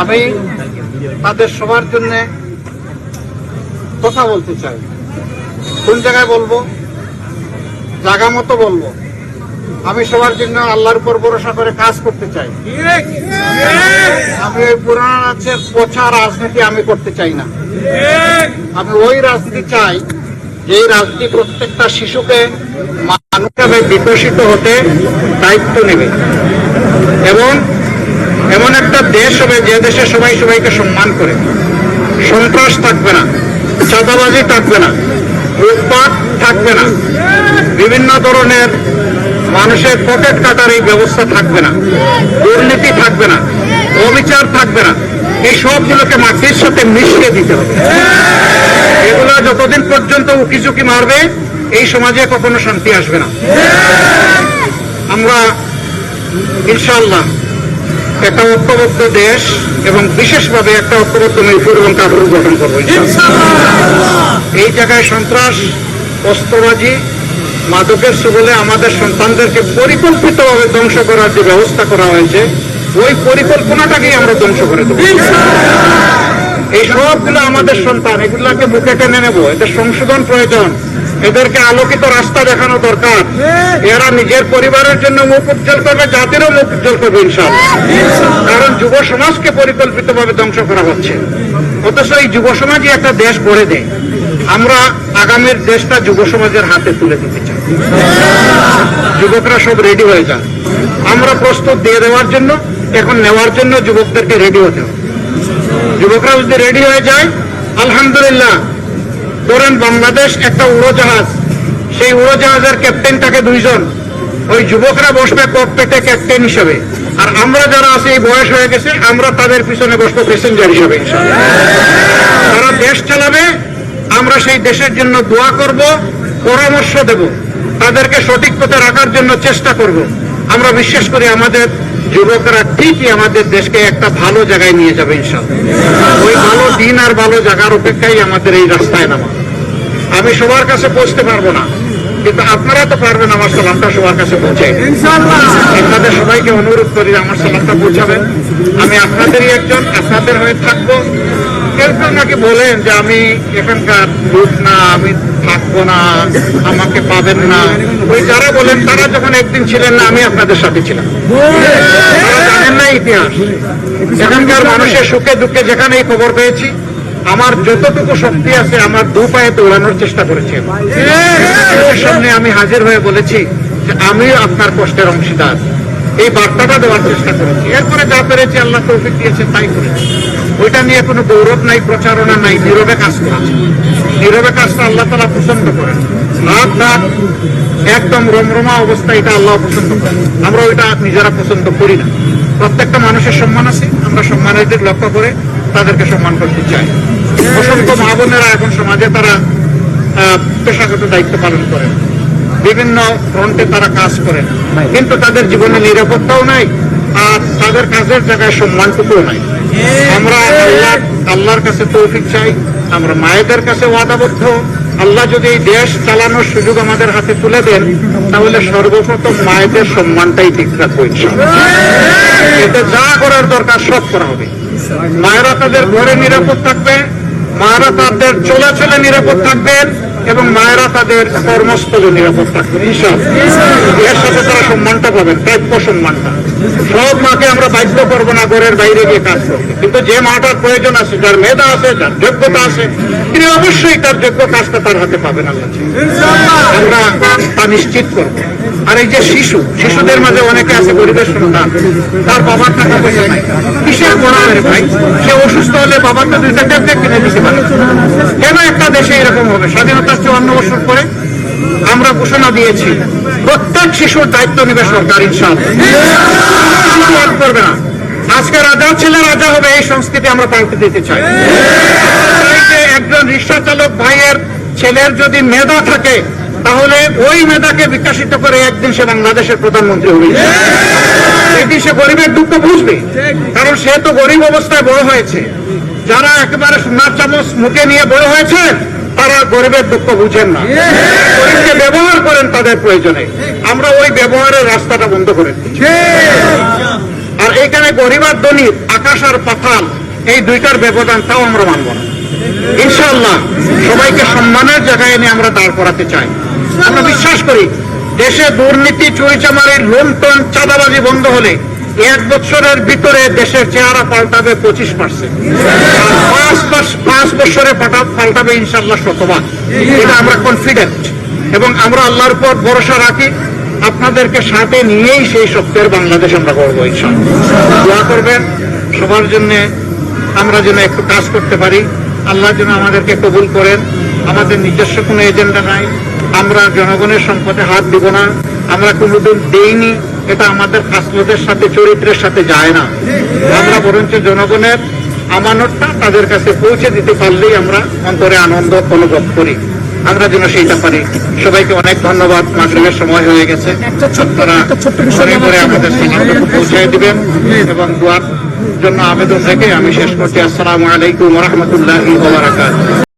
আমি তাদের সবার জন্য কথা বলতে চাই। কোন জায়গায় বলবো? জায়গা মতো বলবো। আমি সবার জন্য আল্লাহর উপর ভরসা করে কাজ করতে চাই। আমি ওই পুরানো রাজ্যের পচা রাজনীতি আমি করতে চাই না। আমি ওই রাজনীতি চাই যে রাজনীতি প্রত্যেকটা শিশুকে মানুষভাবে বিকশিত হতে দায়িত্ব নেবে এবং এমন একটা দেশ হবে যে দেশে সবাই সবাইকে সম্মান করে, সন্ত্রাস থাকবে না, চাঁদাবাজি থাকবে না, লুটপাট থাকবে না, বিভিন্ন ধরনের মানুষের পকেট কাটার এই ব্যবস্থা থাকবে না, দুর্নীতি থাকবে না, অবিচার থাকবে না। এই সবগুলোকে মাটির সাথে মিশিয়ে দিতে হবে। এগুলো যতদিন পর্যন্ত উকিঝুঁকি মারবে এই সমাজে কখনো শান্তি আসবে না। আমরা ইনশাআল্লাহ একটা ঐক্যবদ্ধ দেশ এবং বিশেষভাবে একটা ঐক্যবদ্ধ মিরপুর এবং কাপুর গঠন করবো। এই জায়গায় সন্ত্রাস, অস্ত্রবাজি, মাদকের সুবলে আমাদের সন্তানদেরকে পরিকল্পিতভাবে ধ্বংস করার যে ব্যবস্থা করা হয়েছে ওই পরিকল্পনাটাকেই আমরা ধ্বংস করে দেবো। এই সবগুলো আমাদের সন্তান, এগুলাকে বুকে টেনে নেবো। এদের সংশোধন প্রয়োজন, এদেরকে আলোকিত রাস্তা দেখানো দরকার। এরা নিজের পরিবারের জন্য মুখ উজ্জ্বল করবে, জাতিরও মুখ উজ্জ্বল করবে ইনশাআল্লাহ। কারণ যুব সমাজকে পরিকল্পিতভাবে ধ্বংস করা হচ্ছে, অথচ এই যুব সমাজই একটা দেশ গড়ে দেয়। আমরা আগামীর দেশটা যুব সমাজের হাতে তুলে দিতে চাই। যুবকরা সব রেডি হয়ে যান, আমরা প্রস্তুত দিয়ে দেওয়ার জন্য, এখন নেওয়ার জন্য যুবকদেরকে রেডি হতে হবে। যুবকরা যদি রেডি হয়ে যায়, আলহামদুলিল্লাহ, ধরেন বাংলাদেশ একটা উড়োজাহাজ, সেই উড়োজাহাজের ক্যাপ্টেনটাকে দুইজন, ওই যুবকরা বসবে ককপিটে ক্যাপ্টেন হিসেবে, আর আমরা যারা আছে এই বয়স হয়ে গেছে আমরা তাদের পিছনে বসবো প্যাসেঞ্জার হিসেবে। তারা দেশ চালাবে, আমরা সেই দেশের জন্য দোয়া করব, পরামর্শ দেব, তাদেরকে সঠিক পথে রাখার জন্য চেষ্টা করব। আমরা বিশ্বাস করি আমাদের যুবকরা ঠিকই আমাদের দেশকে একটা ভালো জায়গায় নিয়ে যাবে ইনশাআল্লাহ। ওই ভালো দিন আর ভালো জায়গার অপেক্ষায় আমাদের এই রাস্তায় নামা। আমি সবার কাছে পৌঁছতে পারবো না, কিন্তু আপনারা তো পারবেন আমার সালামটা সবার কাছে পৌঁছে। আপনাদের সবাইকে অনুরোধ করি আমার সালামটা পৌঁছাবেন। আমি আপনাদেরই একজন, আপনাদের হয়ে থাকবো। কেউ কেউ নাকি বলেন যে আমি এখানকার লোক না, আমি থাকবো না, আমাকে পাবেন না। ওই যারা বলেন তারা যখন একদিন ছিলেন না, আমি আপনাদের সাথে ছিলাম। তারা জানেন না ইতিহাস। এখানকার মানুষের সুখে দুঃখে যেখানেই খবর পেয়েছি, আমার যতটুকু শক্তি আছে আমার দু পায়ে দৌড়ানোর চেষ্টা করেছি। সামনে আমি হাজির হয়ে বলেছি যে আমিও আপনার কষ্টের অংশীদার, এই বার্তাটা দেওয়ার চেষ্টা করেছি। এরপরে যা পেরেছি আল্লাহ তৌফিক দিয়েছে তাই করেছি। ওইটা নিয়ে কোনো গৌরব নাই, প্রচারণা নাই, নীরবে কাজ করেছে। নীরবে কাজটা আল্লাহ তাআলা পছন্দ করেন। রাত রাত একদম রমরমা অবস্থা, এটা আল্লাহ পছন্দ করেন। আমরা ওইটা নিজেরা পছন্দ করি না। প্রত্যেকটা মানুষের সম্মান আছে, আমরা সম্মানের দিক লক্ষ্য করে তাদেরকে সম্মান করতে চাই। অসংখ্য মা বোনেরা এখন সমাজে তারা পেশাগত দায়িত্ব পালন করেন, বিভিন্ন ফ্রন্টে তারা কাজ করেন, কিন্তু তাদের জীবনে নিরাপত্তাও নাই আর তাদের কাজের জায়গায় সম্মানটুকুও নাই। আমরা আল্লাহর কাছে তৌফিক চাই, আমরা মায়েদের কাছে ওয়াদাবদ্ধ। আল্লাহ যদি এই দেশ চালানোর সুযোগ আমাদের হাতে তুলে দেন, তাহলে সর্বপ্রথম মায়েদের সম্মানটাই ঠিক রাখবো ইনশাআল্লাহ। এতে যা করার দরকার সব করা হবে। মায়েরা তাদের ঘরে নিরাপদ থাকবে, মায়েরা তাদের চলাচলে নিরাপদ থাকবেন এবং মায়েরা তাদের কর্মস্থলে নিরাপদ থাকবেন ইনশাআল্লাহ। এর সাথে তারা সম্মানটা পাবেন, প্রাপ্য সম্মানটা। সব মাকে আমরা বাধ্য করবো না ঘরের বাইরে গিয়ে কাজ করতে, কিন্তু যে মাটার প্রয়োজন আছে, যার মেধা আছে, যার যোগ্যতা আছে, তিনি অবশ্যই তার যোগ্য কাজটা তার হাতে পাবেন। আমরা তা নিশ্চিত করব। আর এই যে শিশুদের মাঝে অনেকে আছে গরিবের সন্তান, তার বাবার টাকা পয়সা নাই, কিসের পড়াবে ভাই? সে অসুস্থ হলে বাবারটা দুইটা ট্যাবলেট কিনে দিতে পারে। কেন একটা দেশে এরকম হবে? স্বাধীনতার 54 বছর পরে আমরা ঘোষণা দিয়েছি প্রত্যেক শিশুর দায়িত্ব নেবে সরকার ইনশাআল্লাহ। করবে না। আজকে রাজা ছেলে রাজা হবে, এই সংস্কৃতি আমরা পাল্টে দিতে চাই। একজন রিক্সা চালক ভাইয়ের ছেলের যদি মেধা থাকে, তাহলে ওই মেধাকে বিকশিত করে একদিন সে বাংলাদেশের প্রধানমন্ত্রী হবে। একদিন সে গরিবের দুঃখ বুঝবে, কারণ সে তো গরিব অবস্থায় বড় হয়েছে। যারা একেবারে সোনার চামচ মুখে নিয়ে বড় হয়েছে, তারা গরিবের দুঃখ বুঝেন না, গরিবকে ব্যবহার করেন তাদের প্রয়োজনে। আমরা ওই ব্যবহারের রাস্তাটা বন্ধ করে দিচ্ছি। আর এইখানে গরিব আর ধনীর আকাশ আর পাতাল, এই দুইটার ব্যবধান, তাও আমরা মানব না। ইনশাআল্লাহ সবাইকে সম্মানের জায়গায় এনে আমরা দাঁড় করাতে চাই। আমরা বিশ্বাস করি দেশে দুর্নীতি, চুরিচামারি, লুণ্ঠন, চাঁদাবাজি বন্ধ হলে 1 বছরের ভিতরে দেশের চেহারা পাল্টাবে 25%, আর 5 বছরে পাল্টাবে ইনশাআল্লাহ 100 এটা আমরা কনফিডেন্ট, এবং আমরা আল্লাহর উপর ভরসা রাখি। আপনাদেরকে সাথে নিয়েই সেই সত্যের বাংলাদেশ আমরা করবো ইনশাআল্লাহ। দোয়া করবেন সবার জন্য, আমরা যেন একটু কাজ করতে পারি। আল্লাহ যেন আমাদেরকে কবুল করেন। আমাদের নিজস্ব কোনো এজেন্ডা নাই, আমরা জনগণের সম্পদে হাত দিব না, আমরা কোনোদিন দেইনি। এটা আমাদের খাসলতের সাথে, চরিত্রের সাথে যায় না। আমরা বরঞ্চ জনগণের আমানতটা তাদের কাছে পৌঁছে দিতে পারলেই আমরা অন্তরে আনন্দ অনুভব করি। আমরা যেন সেইটা পারি। সবাইকে অনেক ধন্যবাদ। মাগরিবের সময় হয়ে গেছে, আপনারা ঘরে ঘরে আমাদের সালামটুকু পৌঁছে দিবেন এবং দোয়ার জন্য আবেদন রেখে আমি শেষ করছি। আসসালামু আলাইকুম ওয়া রাহমাতুল্লাহি ওয়া বারাকাতুহু।